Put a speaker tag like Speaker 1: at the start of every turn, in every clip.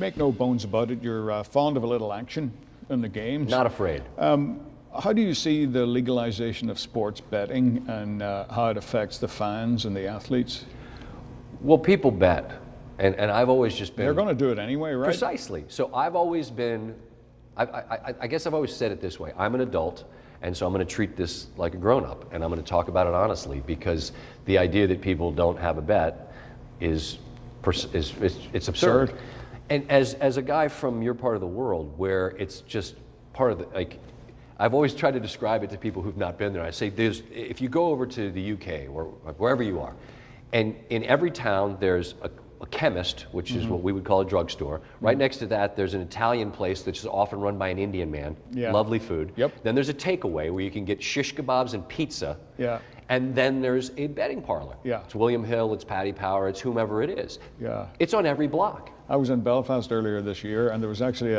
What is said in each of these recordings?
Speaker 1: make no bones about it, you're fond of a little action in the games.
Speaker 2: Not afraid.
Speaker 1: How do you see the legalization of sports betting and how it affects the fans and the athletes?
Speaker 2: Well, people bet, and I've always just been...
Speaker 1: They're going to do it anyway, right?
Speaker 2: Precisely. So I've always been, I guess I've always said it this way. I'm an adult, and so I'm going to treat this like a grown-up, and I'm going to talk about it honestly, because the idea that people don't have a bet is it's absurd. And as a guy from your part of the world, where it's just part of the, like, I've always tried to describe it to people who've not been there. I say, if you go over to the UK or wherever you are, and in every town there's a chemist, which is what we would call a drugstore. Right next to that, there's an Italian place that's often run by an Indian man.
Speaker 1: Yeah.
Speaker 2: Lovely food.
Speaker 1: Yep.
Speaker 2: Then there's a takeaway where you can get shish kebabs and pizza.
Speaker 1: Yeah.
Speaker 2: And then there's a betting parlor.
Speaker 1: Yeah.
Speaker 2: It's William Hill, it's Paddy Power, it's whomever it is.
Speaker 1: Yeah.
Speaker 2: It's on every block.
Speaker 1: I was in Belfast earlier this year, and there was actually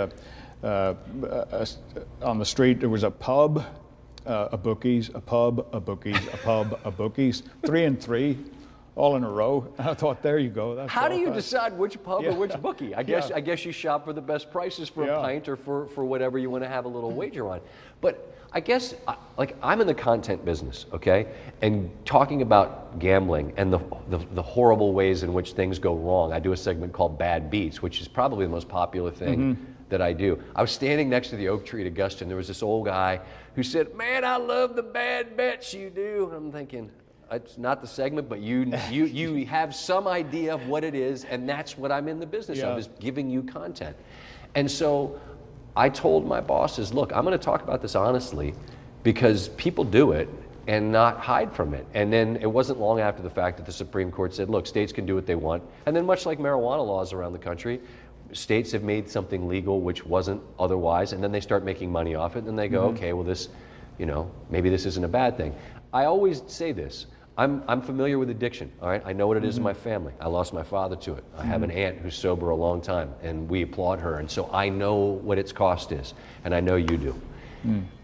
Speaker 1: on the street there was a pub, a bookies, a pub, a bookies, a pub, a bookies, 3 and 3, all in a row. And I thought, there you go. That's
Speaker 2: How do you
Speaker 1: Belfast.
Speaker 2: decide which pub or which bookie? I guess you shop for the best prices for a pint or for whatever you want to have a little wager on. But I guess, like, I'm in the content business, okay? And talking about gambling and the horrible ways in which things go wrong. I do a segment called Bad Beats, which is probably the most popular thing that I do. I was standing next to the oak tree at Augusta, and there was this old guy who said, "Man, I love the bad bets you do." And I'm thinking, it's not the segment, but you have some idea of what it is, and that's what I'm in the business of, is giving you content. And so I told my bosses, look, I'm going to talk about this honestly, because people do it and not hide from it. And then it wasn't long after the fact that the Supreme Court said, look, states can do what they want. And then much like marijuana laws around the country, states have made something legal which wasn't otherwise, and then they start making money off it, and they go, okay, well, this, maybe this isn't a bad thing. I always say this. I'm familiar with addiction, all right? I know what it is in my family. I lost my father to it. I have an aunt who's sober a long time, and we applaud her, and so I know what its cost is, and I know you do.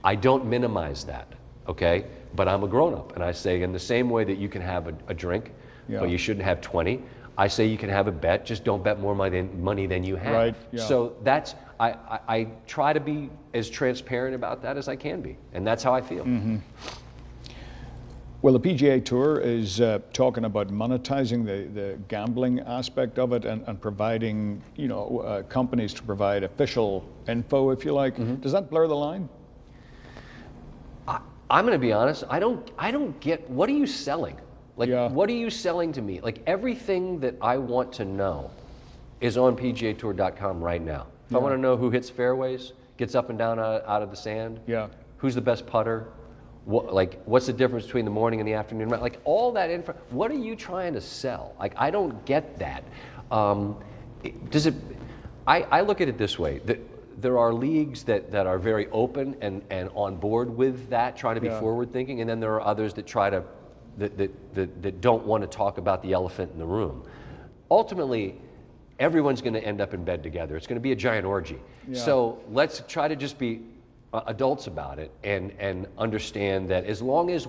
Speaker 2: I don't minimize that, okay? But I'm a grown-up, and I say in the same way that you can have a drink, but you shouldn't have 20, I say you can have a bet, just don't bet more money than you have.
Speaker 1: Right, yeah.
Speaker 2: So that's, I try to be as transparent about that as I can be, and that's how I feel.
Speaker 1: Well, the PGA Tour is talking about monetizing the gambling aspect of it and providing, companies to provide official info, if you like. Does that blur the line?
Speaker 2: I'm going to be honest. I don't get. What are you selling? Like, what are you selling to me? Like, everything that I want to know is on PGAtour.com right now. If I want to know who hits fairways, gets up and down out of the sand, who's the best putter. What's the difference between the morning and the afternoon? Like, all that info, what are you trying to sell? Like, I don't get that. I look at it this way, that there are leagues that are very open and on board with that, trying to be forward thinking, and then there are others that try to, that don't want to talk about the elephant in the room. Ultimately, everyone's going to end up in bed together. It's going to be a giant orgy. So let's try to just be adults about it and understand that as long as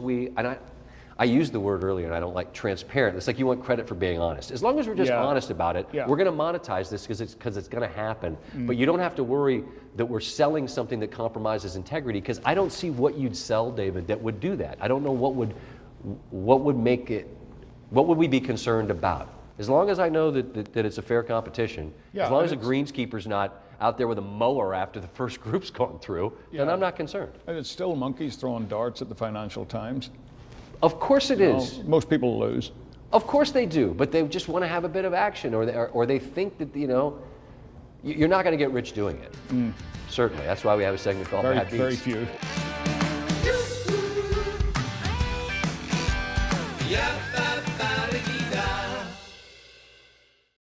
Speaker 2: I used the word earlier, and I don't like transparent. It's like you want credit for being honest. As long as we're just honest about it, we're going to monetize this because it's going to happen. But you don't have to worry that we're selling something that compromises integrity, because I don't see what you'd sell, David, that would do that. I don't know what would make it. What would we be concerned about? As long as I know that it's a fair competition, as long as the greenskeeper's not out there with a mower after the first group's gone through, then I'm not concerned.
Speaker 1: And it's still monkeys throwing darts at the Financial Times.
Speaker 2: Of course it is.
Speaker 1: Most people lose.
Speaker 2: Of course they do, but they just want to have a bit of action, or they think that, you're not going to get rich doing it. Certainly. That's why we have a segment called Bad Beats.
Speaker 1: Very few.
Speaker 3: Yeah.